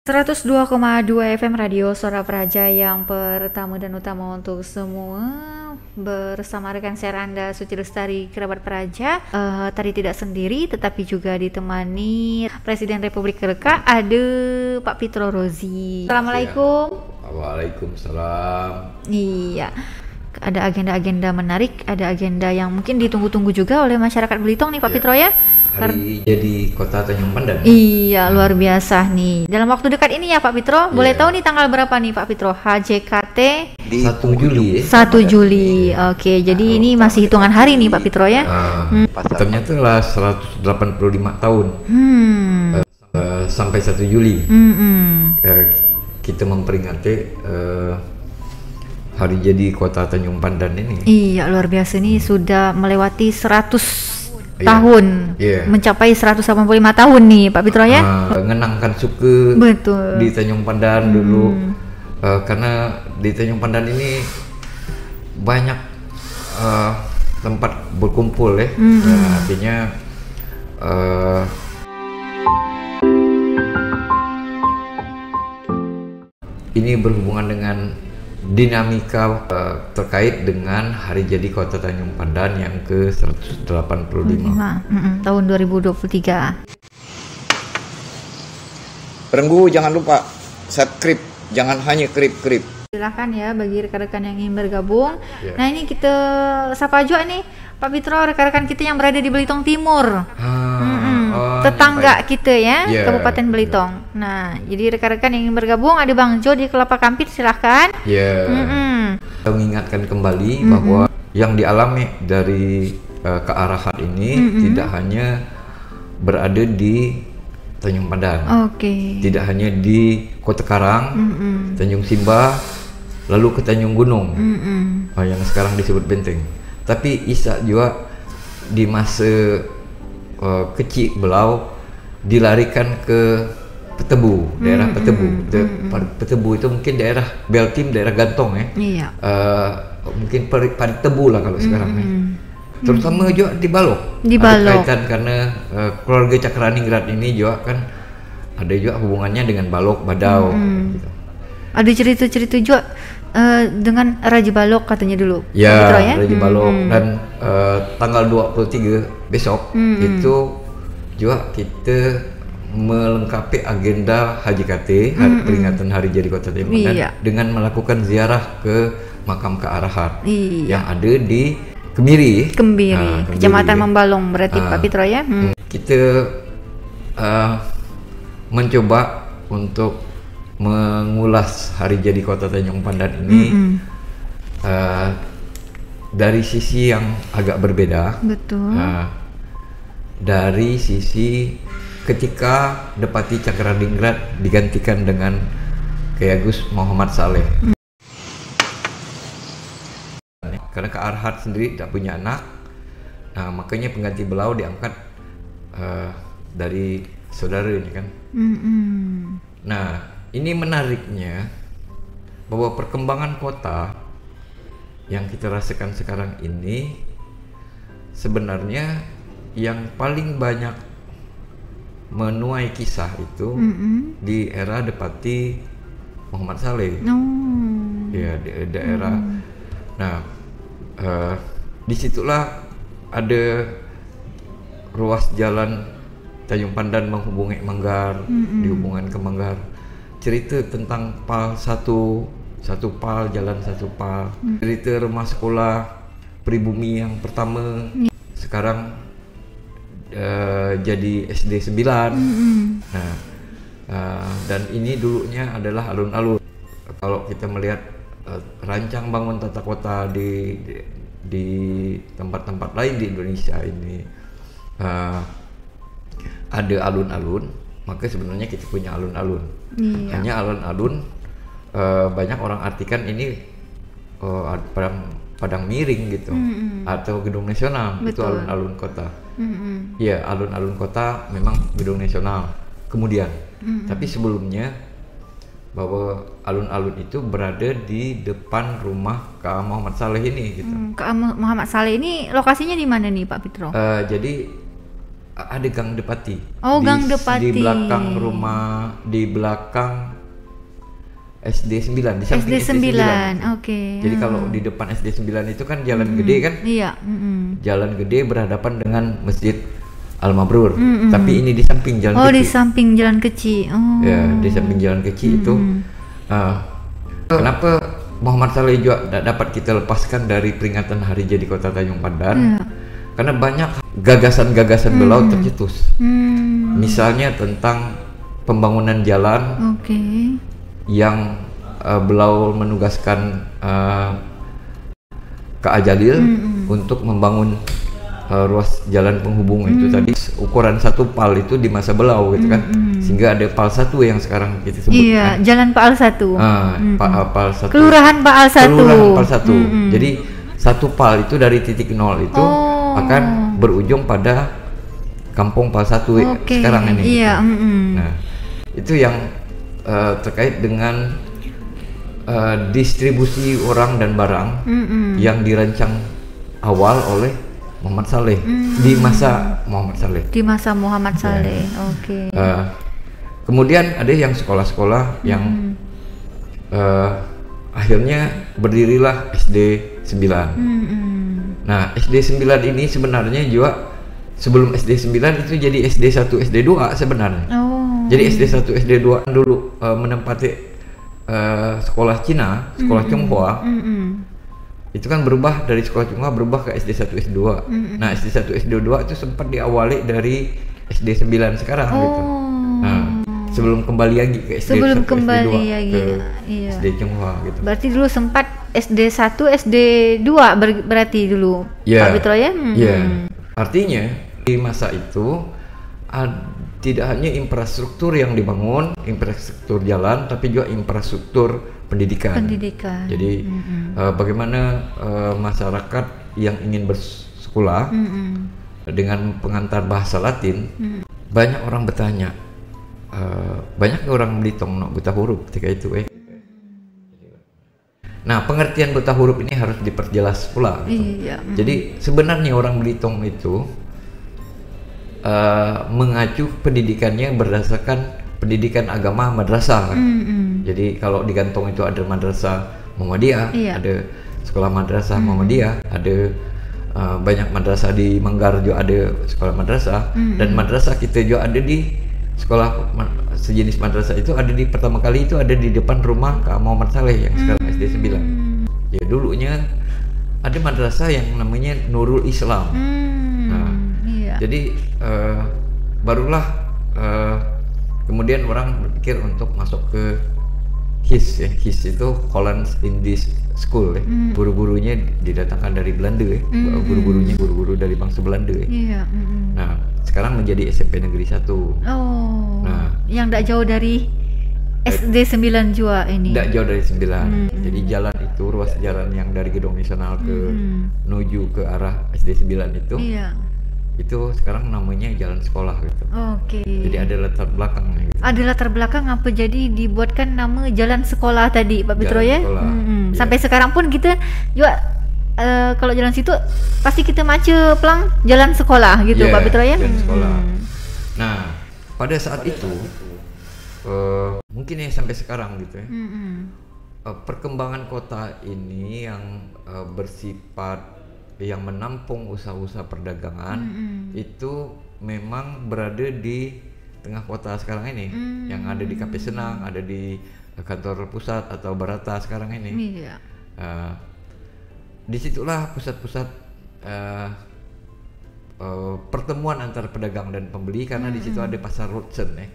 102,2 FM Radio Suara Praja yang pertama dan utama untuk semua. Bersama rekan share Anda Suci Lestari Kerabat Praja. Tadi tidak sendiri tetapi juga ditemani Presiden Republik Reka, ada Pak Pitro Rozi. Assalamualaikum. Ya. Waalaikumsalam. Iya. Ada agenda-agenda menarik, ada agenda yang mungkin ditunggu-tunggu juga oleh masyarakat Belitung nih Pak Pitro ya. Hari jadi Kota Tanjung Pandan. Iya, luar biasa nih. Dalam waktu dekat ini ya Pak Pitro, boleh tahu nih tanggal berapa nih Pak Pitro? HJKT di 1 Juli. 1 Juli. Oke, jadi ini masih hitungan hari nih Pak Pitro ya. Ternyata lah 185 tahun. Sampai 1 Juli. Kita memperingati hari jadi Kota Tanjung Pandan ini. Iya, luar biasa nih, sudah melewati 100 tahun. Mencapai 185 tahun nih Pak Pitro ya. Mengenangkan suku betul di Tanjung Pandan dulu. Karena di Tanjung Pandan ini banyak tempat berkumpul ya. Artinya ini berhubungan dengan dinamika terkait dengan hari jadi Kota Tanjung Pandan yang ke-185 tahun 2023. Perenggu jangan lupa subscribe, jangan hanya krip. Silakan ya bagi rekan-rekan yang ingin bergabung. Nah ini kita sapa juga nih Pak Pitro, rekan-rekan kita yang berada di Belitung Timur. Tetangga kita ya, Kabupaten Belitung. Nah, jadi rekan-rekan yang ingin bergabung, ada Bang Jo di Kelapa Kampit, silahkan. Kita mengingatkan kembali bahwa yang dialami dari kearahan ini tidak hanya berada di Tanjung Pandan, tidak hanya di Kota Karang, Tanjung Simba, lalu ke Tanjung Gunung, yang sekarang disebut Benteng. Tapi Isa juga di masa kecil belau dilarikan ke Petebu, daerah Petebu. Petebu itu mungkin daerah Belkim, daerah Gantong ya. Mungkin Petebu lah kalau sekarang ya. Terutama juga di Balok. Ada kaitan karena keluarga Cakraningrat ini juga kan ada juga hubungannya dengan Balok, Badau. Gitu. Ada cerita-cerita juga dengan Raja Balok katanya dulu. Ya, Raja Balok. Dan tanggal 23 besok itu juga kita melengkapi agenda HJKT, peringatan Hari Jadi Kota Tanjung Pandan, dengan melakukan ziarah ke makam kearahan yang ada di Kemiri, Kecamatan Membalong berarti Pak Pitro ya. Kita mencoba untuk mengulas Hari Jadi Kota Tanjung Pandan ini dari sisi yang agak berbeda. Betul. Dari sisi ketika Depati Cakraningrat digantikan dengan Kiai Agus Muhammad Saleh. Karena Kak Arhat sendiri tidak punya anak, nah makanya pengganti beliau diangkat dari saudara ini kan. Nah ini menariknya bahwa perkembangan kota yang kita rasakan sekarang ini sebenarnya yang paling banyak menuai kisah itu di era Depati Muhammad Saleh. Ya, di daerah. Nah, disitulah ada ruas jalan Tanjung Pandan menghubungi Manggar, dihubungkan ke Manggar. Cerita tentang PAL satu PAL, jalan satu PAL. Cerita rumah sekolah pribumi yang pertama sekarang jadi SD 9. Nah, dan ini dulunya adalah alun-alun. Kalau kita melihat rancang bangun tata kota di tempat-tempat lain di Indonesia ini ada alun-alun, maka sebenarnya kita punya alun-alun. Hanya alun-alun banyak orang artikan ini padang miring gitu, atau gedung nasional. Itu alun-alun kota. Ya, alun-alun kota memang gedung nasional. Kemudian, tapi sebelumnya bahwa alun-alun itu berada di depan rumah Kak Muhammad Saleh ini gitu. Kak Muhammad Saleh ini lokasinya di mana nih Pak Pitro? Jadi ada Gang Depati. Gang Depati. Di belakang rumah, di belakang SD 9, di samping SD 9. Oke. Jadi kalau di depan SD 9 itu kan jalan gede kan? Iya. Jalan gede berhadapan dengan Masjid Al-Mabrur. Tapi ini di samping jalan kecil. Di samping jalan kecil. Ya, di samping jalan kecil itu. Kenapa Muhammad Saleh juga tidak dapat kita lepaskan dari peringatan Hari Jadi Kota Tanjung Pandan? Karena banyak gagasan-gagasan beliau tercetus. Misalnya tentang pembangunan jalan yang beliau menugaskan Kak Ajalil untuk membangun ruas jalan penghubung itu tadi, ukuran 1 pal itu di masa beliau gitu kan, sehingga ada pal 1 yang sekarang kita sebut Jalan Paal 1. Pal 1 Kelurahan Paal 1. Kelurahan Pal 1. Jadi 1 pal itu dari titik 0 itu akan berujung pada Kampung Pal 1 sekarang ini. Iya. Nah, itu yang terkait dengan distribusi orang dan barang yang dirancang awal oleh Muhammad Saleh di masa Muhammad Saleh. Di masa Muhammad Saleh. Kemudian ada yang sekolah-sekolah yang akhirnya berdirilah SD 9. Nah, SD 9 ini sebenarnya juga sebelum SD 9 itu jadi SD 1, SD 2 sebenarnya. Jadi SD 1, SD 2 dulu menempati sekolah Cina, sekolah Chonghua. Itu kan berubah dari sekolah Chonghua berubah ke SD 1, SD 2. Nah, SD 1, SD 2 itu sempat diawali dari SD 9 sekarang gitu. Nah, sebelum kembali lagi ke SD 1, SD 2 ke SD Chonghua gitu. Berarti dulu sempat SD 1, SD 2 berarti dulu. Pak Bitro ya? Iya. Artinya di masa itu tidak hanya infrastruktur yang dibangun, infrastruktur jalan, tapi juga infrastruktur pendidikan. Jadi bagaimana masyarakat yang ingin bersekolah dengan pengantar bahasa Latin, banyak orang bertanya, banyak orang Belitung nak buta huruf ketika itu. Nah, pengertian buta huruf ini harus diperjelas pula. Gitu. Jadi sebenarnya orang Belitung itu mengacu pendidikannya berdasarkan pendidikan agama madrasah. Jadi kalau di Gantong itu ada madrasah Muhammadiyah, ada sekolah madrasah Muhammadiyah, ada banyak madrasah di Manggar juga ada sekolah madrasah, dan madrasah kita juga ada di sekolah sejenis madrasah itu ada di pertama kali itu ada di depan rumah Kak Muhammad Saleh yang sekarang SD 9. Ya dulunya ada madrasah yang namanya Nurul Islam. Jadi barulah kemudian orang berpikir untuk masuk ke HIS ya. HIS itu Hollands Indisch School ya. Guru-gurunya didatangkan dari Belanda ya. Guru-gurunya guru-guru dari bangsa Belanda ya. Nah, sekarang menjadi SMP Negeri 1. Nah, yang tidak jauh dari SD 9 juga ini. Tidak jauh dari 9. Jadi jalan itu, ruas jalan yang dari Gedung Nasional ke menuju ke arah SD 9 itu. Itu sekarang namanya jalan sekolah gitu. Jadi ada latar belakangnya gitu. Ada latar belakang apa jadi dibuatkan nama jalan sekolah tadi Pak Bitro ya? Sampai sekarang pun kita juga kalau jalan situ pasti kita maca pelang jalan sekolah gitu Pak Bitro ya? Jalan sekolah. Nah, pada saat itu mungkin ya sampai sekarang gitu ya. Perkembangan kota ini yang bersifat yang menampung usaha-usaha perdagangan itu memang berada di tengah kota sekarang ini, yang ada di Kape Senang, ada di kantor pusat atau Barata sekarang ini. Disitulah pusat-pusat pertemuan antara pedagang dan pembeli, karena di situ ada pasar Rotsen ya,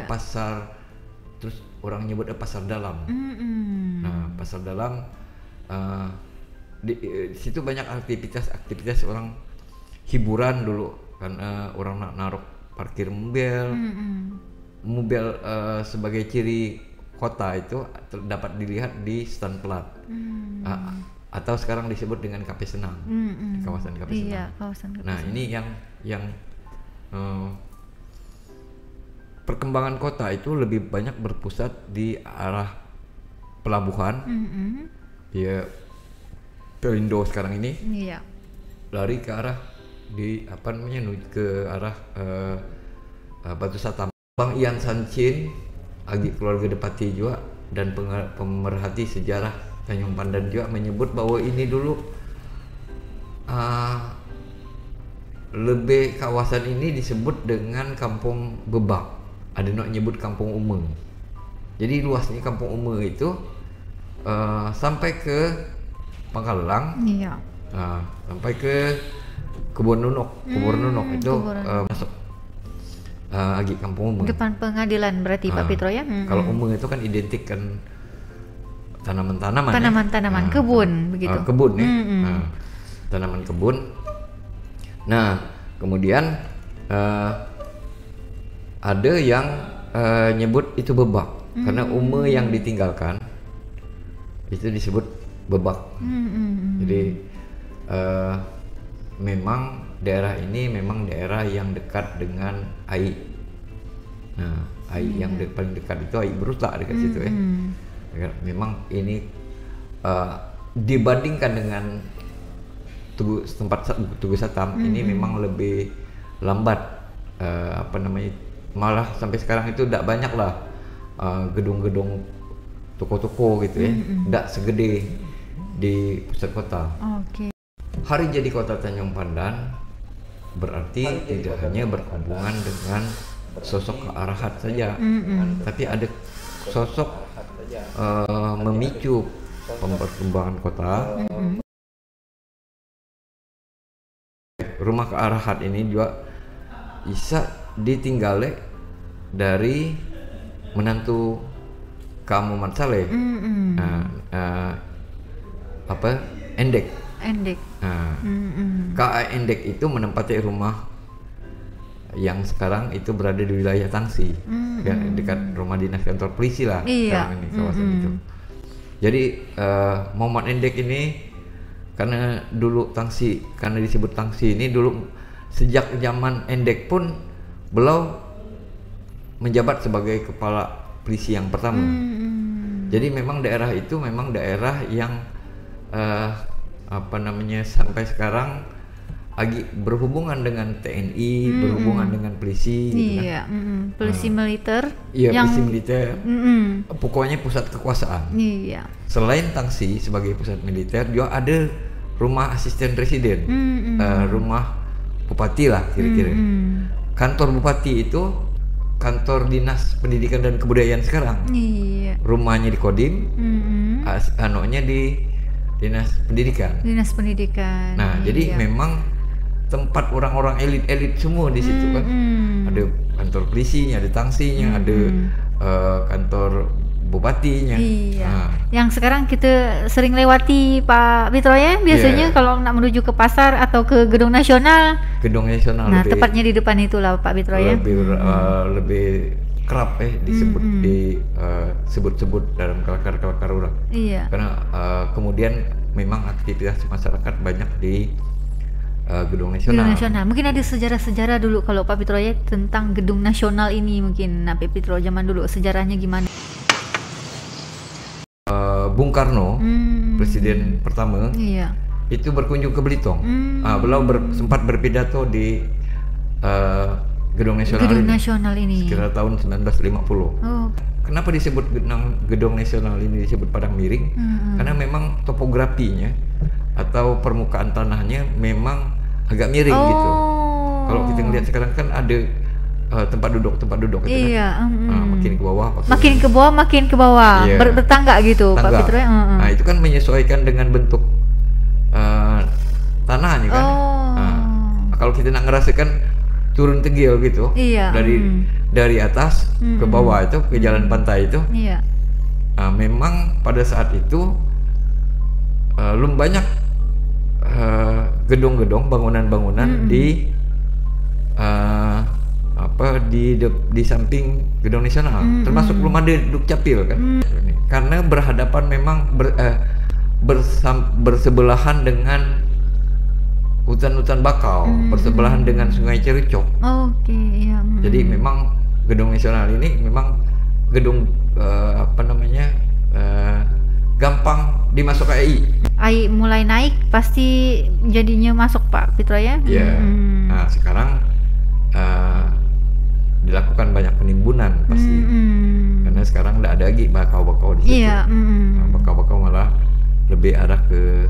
pasar, terus orang nyebutnya pasar dalam. Nah, pasar dalam di situ banyak aktivitas orang hiburan dulu, karena orang nak naruh parkir mobil. Sebagai ciri kota itu dapat dilihat di stand plat, atau sekarang disebut dengan Kape Senang, kawasan Kape Senang. Nah, ini yang perkembangan kota itu lebih banyak berpusat di arah pelabuhan. Ya, Pelindo sekarang ini lari ke arah di apa namanya menuju ke arah Batu Satam. Bang Ian Sancin, agi keluarga Depati juga dan pemerhati sejarah Tanjung Pandan juga menyebut bahwa ini dulu lebih kawasan ini disebut dengan Kampung Bebak. Ada nak nyebut Kampung Ume. Jadi luasnya Kampung Ume itu sampai ke Pangkalang. Iya. Sampai ke Kebun Nunuk. Kebun Nunuk itu masuk agi Kampung Ume. Depan pengadilan berarti Pak Pitro ya. Kalau Ume itu kan identik kan tanaman-tanaman. Tanaman-tanaman kebun begitu. Kebun ya. Tanaman kebun. Nah, kemudian ada yang nyebut itu bebak karena Ume yang ditinggalkan itu disebut bebak. Jadi memang daerah ini memang daerah yang dekat dengan Ai. Nah, Ai yang paling dekat itu Ai Bruta dekat situ ya. Memang ini dibandingkan dengan tempat Tugu Satam ini memang lebih lambat, malah sampai sekarang itu tidak banyak lah gedung-gedung toko-toko gitu ya, tidak segede di pusat kota. Hari jadi kota Tanjung Pandan berarti tidak hanya berhubungan dengan sosok kearahan saja, tapi ada sosok memicu perkembangan kota. Rumah kearahan ini juga bisa ditinggali dari menantu Kak Muhammad Saleh, Endek. Kak Endek itu menempati rumah yang sekarang itu berada di wilayah Tangsi, ya, dekat rumah dinas kantor polisi lah. Sekarang ini kawasan itu. Jadi Muhammad Endek ini karena dulu Tangsi, karena disebut Tangsi ini dulu sejak zaman Endek pun beliau menjabat sebagai kepala polisi yang pertama. Jadi memang daerah itu memang daerah yang sampai sekarang berhubungan dengan TNI, berhubungan dengan polisi, gitu kan. Polisi militer. Iya, polisi militer. Pokoknya pusat kekuasaan. Iya. Selain Tangsi sebagai pusat militer, juga ada rumah asisten presiden, rumah bupati lah kira-kira. Kantor bupati itu kantor dinas pendidikan dan kebudayaan sekarang. Iya. Rumahnya di Kodim, anoknya di dinas pendidikan. Dinas pendidikan. Nah, jadi memang tempat orang-orang elit-elit semua di situ kan. Ada kantor polisinya, ada Tangsinya, ada kantor bupatinya. Iya. Yang sekarang kita sering lewati Pak Pitro ya, biasanya kalau nak menuju ke pasar atau ke Gedung Nasional. Gedung Nasional. Nah, tepatnya di depan itulah Pak Pitro ya. Lebih kerap disebut disebut-sebut dalam kelakar-kelakar orang. Iya. Karena kemudian memang aktivitas masyarakat banyak di Gedung Nasional. Gedung Nasional. Mungkin ada sejarah-sejarah dulu kalau Pak Pitro ya tentang Gedung Nasional ini mungkin. Nah, Pak Pitro zaman dulu sejarahnya gimana? Bung Karno, presiden pertama, itu berkunjung ke Belitung. Beliau sempat berpidato di Gedung Nasional ini sekitar tahun 1950. Kenapa disebut Gedung Nasional ini disebut Padang Miring? Karena memang topografinya atau permukaan tanahnya memang agak miring gitu. Kalau kita ngelihat sekarang kan ada tempat duduk itu kan. Makin ke bawah, makin ke bawah, bertangga gitu, tangga. Pak Pitro. Nah, itu kan menyesuaikan dengan bentuk tanahnya kan. Kalau kita nak ngerasakan turun tegil gitu, dari atas ke bawah itu ke jalan pantai itu, memang pada saat itu belum banyak gedung-gedung, bangunan-bangunan di di samping Gedung Nasional, termasuk belum ada Dukcapil kan. Karena berhadapan memang bersebelahan dengan hutan-hutan bakau, bersebelahan dengan Sungai Cericok. Jadi memang Gedung Nasional ini memang gedung gampang dimasuk AI. air mulai naik pasti jadinya masuk Pak Fitro ya. Iya. Nah sekarang dilakukan banyak penimbunan pasti, karena sekarang tidak ada lagi bakau-bakau di situ. Iya. Nah, bakau-bakau malah lebih arah ke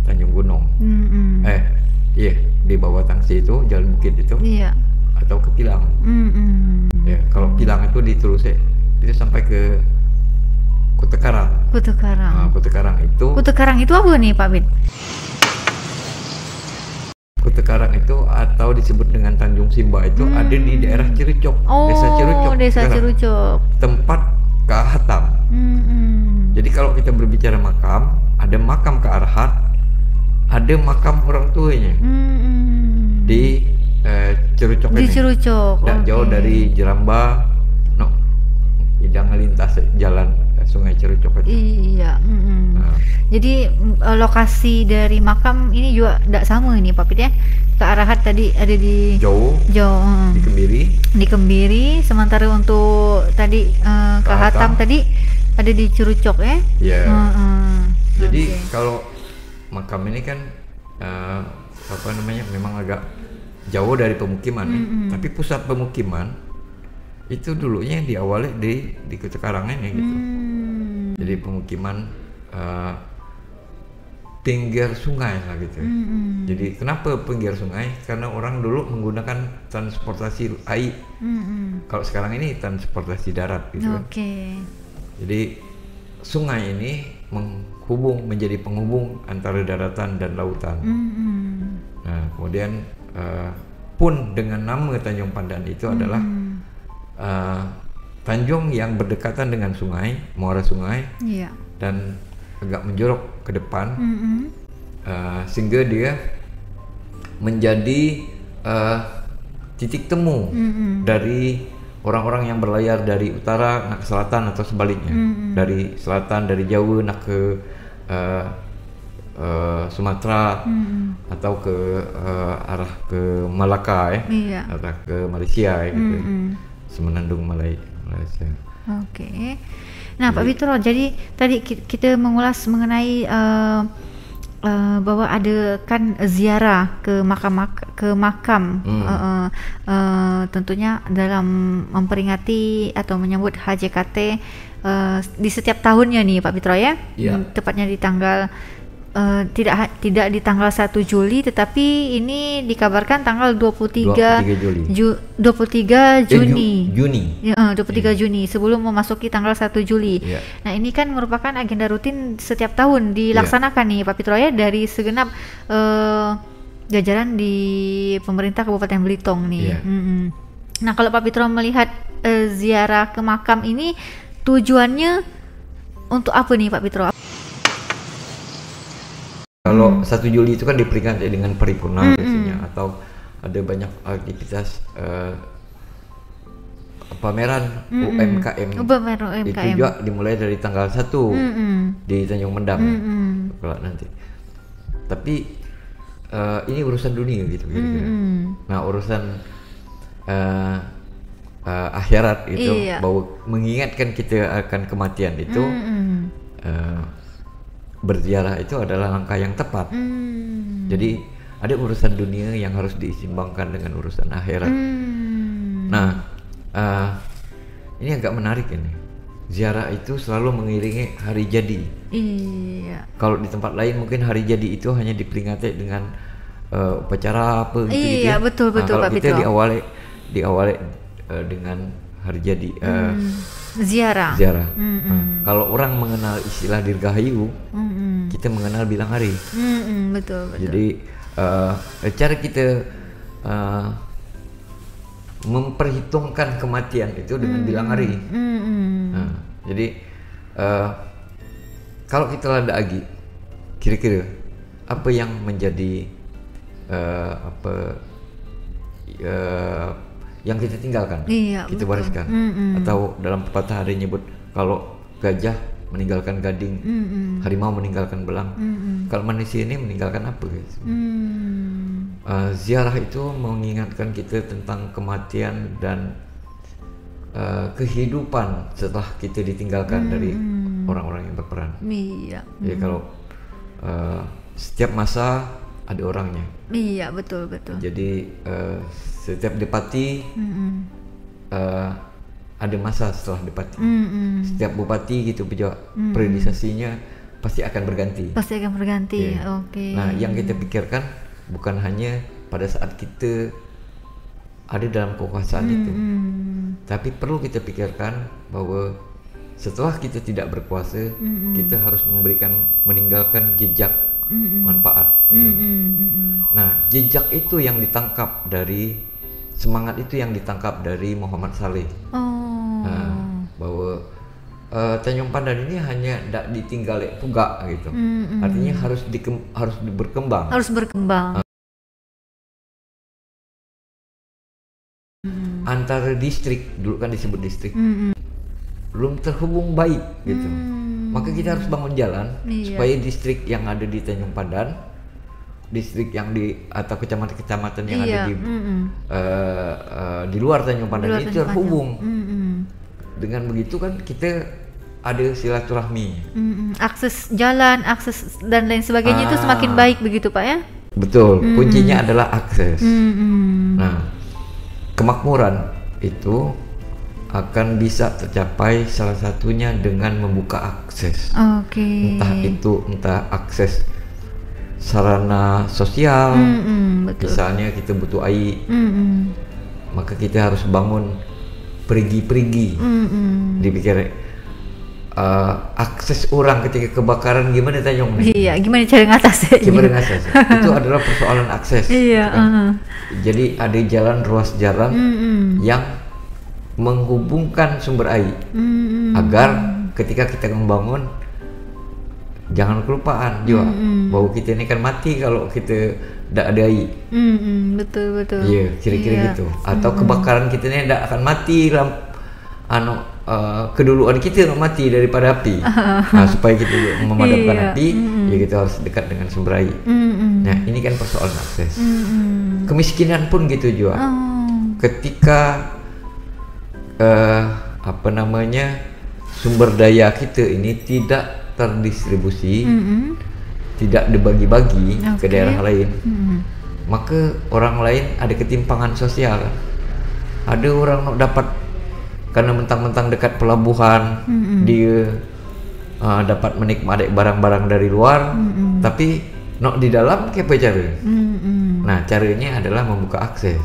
Tanjung Gunung. Iya, di bawah Tangsi itu, Jalan Bukit itu. Iya. Atau ke Pilang. Ya, kalau Pilang itu di Terusek itu sampai ke Kuta Karang. Kuta Karang. Nah, Kuta Karang itu. Kuta Karang itu apa nih Pak Bin? Kuta Karang itu atau disebut dengan Tanjung Simba itu ada di daerah Cirucuk, Desa Cirucuk. Desa Cirucuk. Tempat Kahatam. Jadi kalau kita berbicara makam, ada makam Kearahat, ada makam orang tuanya di Cirucuk ini. Di Cirucuk. Tidak jauh dari Jeramba, hidang lintas jalan Sungai Cirucuk itu. Iya. Jadi lokasi dari makam ini juga tidak sama ini Pak Pit ya. Kearahat tadi ada di jauh di Kembiri. Di Kembiri, sementara untuk tadi Kahatam tadi ada di Cirucuk ya. Iya. Jadi kalau makam ini kan memang agak jauh dari pemukiman ya. Tapi pusat pemukiman itu dulunya diawali di Kuta Karang ini gitu. Jadi pemukiman pinggir sungai lah gitu. Jadi kenapa pinggir sungai? Karena orang dulu menggunakan transportasi air. Kalau sekarang ini transportasi darat gitu. Jadi sungai ini menjadi penghubung antara daratan dan lautan. Nah kemudian pun dengan nama Tanjung Pandan itu adalah tanjung yang berdekatan dengan sungai, muara sungai, dan agak menjorok ke depan, sehingga dia menjadi titik temu dari orang-orang yang berlayar dari utara nak ke selatan atau sebaliknya, dari selatan dari Jawa nak ke Sumatera atau ke arah ke Malaka ya, arah ke Malaysia ya, gitu. Semenandung Malaysia. Nah Pak Fitro, jadi tadi kita mengulas mengenai bahwa ada kan ziarah ke makam tentunya dalam memperingati atau menyambut HJKT di setiap tahunnya nih Pak Fitro ya. Tepatnya di tanggal tidak di tanggal 1 Juli, tetapi ini dikabarkan tanggal 23 Juni. 23 Juni sebelum memasuki tanggal 1 Juli. Nah, ini kan merupakan agenda rutin setiap tahun dilaksanakan nih Pak Fitro ya, dari segenap jajaran di pemerintah Kabupaten Belitung nih. Nah, kalau Pak Fitro melihat ziarah ke makam ini tujuannya untuk apa nih Pak Fitro? Kalau 1 Juli itu kan diperingati dengan paripurna biasanya, atau ada banyak aktivitas pameran UMKM. Itu juga dimulai dari tanggal 1 di Tanjung Mendang nanti. Tapi ini urusan dunia gitu. Nah urusan akhirat itu, bahwa mengingatkan kita akan kematian itu. Berziarah itu adalah langkah yang tepat. Jadi ada urusan dunia yang harus diseimbangkan dengan urusan akhirat. Nah, ini agak menarik ini. Ziarah itu selalu mengiringi hari jadi. Kalau di tempat lain mungkin hari jadi itu hanya diperingati dengan upacara apa gitu. Betul Kalau Pak kita Fitro. diawali dengan hari jadi. Ziarah. Kalau orang mengenal istilah dirgahayu, kita mengenal bilang hari. Betul. Jadi cara kita memperhitungkan kematian itu dengan bilang hari. Jadi kalau kita lada agi, kira-kira apa yang menjadi yang kita tinggalkan, kita wariskan. Atau dalam pepatah ada nyebut, kalau gajah meninggalkan gading, harimau meninggalkan belang, kalau manusia ini meninggalkan apa guys? Ziarah itu mengingatkan kita tentang kematian dan kehidupan setelah kita ditinggalkan dari orang-orang yang berperan. Iya. Jadi kalau setiap masa ada orangnya. Iya, betul. Jadi setiap Depati ada masa setelah Depati. Setiap Bupati gitu juga periodisasinya pasti akan berganti. Yeah. Oke. Nah, yang kita pikirkan bukan hanya pada saat kita ada dalam kekuasaan itu, tapi perlu kita pikirkan bahwa setelah kita tidak berkuasa, kita harus meninggalkan jejak manfaat. Nah, jejak itu yang ditangkap dari semangat itu yang ditangkap dari Muhammad Saleh. Nah, bahwa Tanjung Pandan ini hanya tidak ditinggal pugak gitu. Artinya harus berkembang. Antara distrik, dulu kan disebut distrik, belum terhubung baik gitu. Maka kita harus bangun jalan supaya distrik yang ada di Tanjung Pandan, distrik yang atau kecamatan-kecamatan yang ada di luar Tanjung Pandan itu terhubung. Dengan begitu kan kita ada silaturahmi. Akses jalan, akses dan lain sebagainya itu semakin baik begitu Pak ya? Betul, kuncinya adalah akses. Nah, kemakmuran itu akan bisa tercapai salah satunya dengan membuka akses. Entah akses sarana sosial, misalnya kita butuh air, maka kita harus bangun perigi-perigi. Dipikir akses orang ketika kebakaran gimana Tanjung? Iya, gimana cara ngatasi? Itu adalah persoalan akses. Iya. Kan? Jadi ada jalan, ruas jalan yang menghubungkan sumber air agar ketika kita membangun jangan kelupaan juga bahwa kita ini kan mati kalau kita tidak ada air. Betul. Iya, kira-kira gitu. Atau kebakaran kita ini tidak akan mati keduluan kita mati daripada api. Nah, supaya kita memadamkan api, ya kita harus dekat dengan sumber air. Nah, ini kan persoalan akses. Kemiskinan pun gitu juga. Ketika sumber daya kita ini tidak terdistribusi, tidak dibagi-bagi ke daerah lain, maka orang lain ada ketimpangan sosial. Ada orang dapat karena mentang-mentang dekat pelabuhan, dia dapat menikmati barang-barang dari luar, tapi di dalam kayak apa cara? Nah, caranya adalah membuka akses.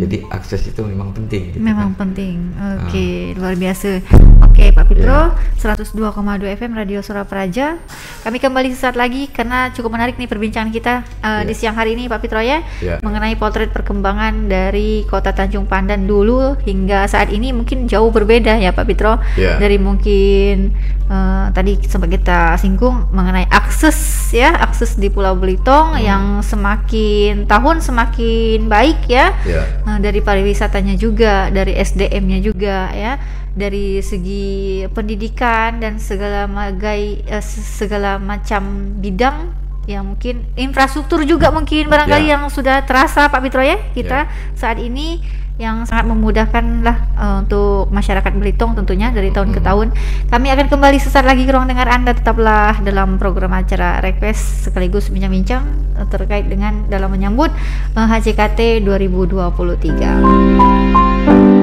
Jadi akses itu memang penting. Gitu penting. Oke, luar biasa. Oke, Pak Fitro, 102,2 FM Radio Suara Praja. Kami kembali sesaat lagi karena cukup menarik nih perbincangan kita di siang hari ini, Pak Fitro ya, mengenai potret perkembangan dari Kota Tanjung Pandan dulu hingga saat ini mungkin jauh berbeda ya, Pak Fitro. Dari mungkin tadi sempat kita singgung mengenai akses di Pulau Belitung yang semakin tahun semakin baik ya. Dari pariwisatanya juga, dari SDM-nya juga ya, dari segi pendidikan dan segala macam bidang yang mungkin infrastruktur juga mungkin barangkali yang sudah terasa Pak Fitro ya kita saat ini, yang sangat memudahkan lah untuk masyarakat Belitung tentunya dari tahun ke tahun. Kami akan kembali sesaat lagi ke ruang dengar Anda, tetaplah dalam program acara Request sekaligus bincang-bincang terkait dengan dalam menyambut HCKT 2023.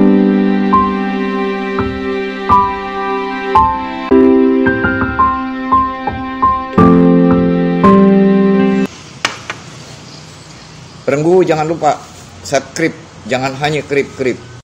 Perenggu jangan lupa subscribe, jangan hanya krip-krip.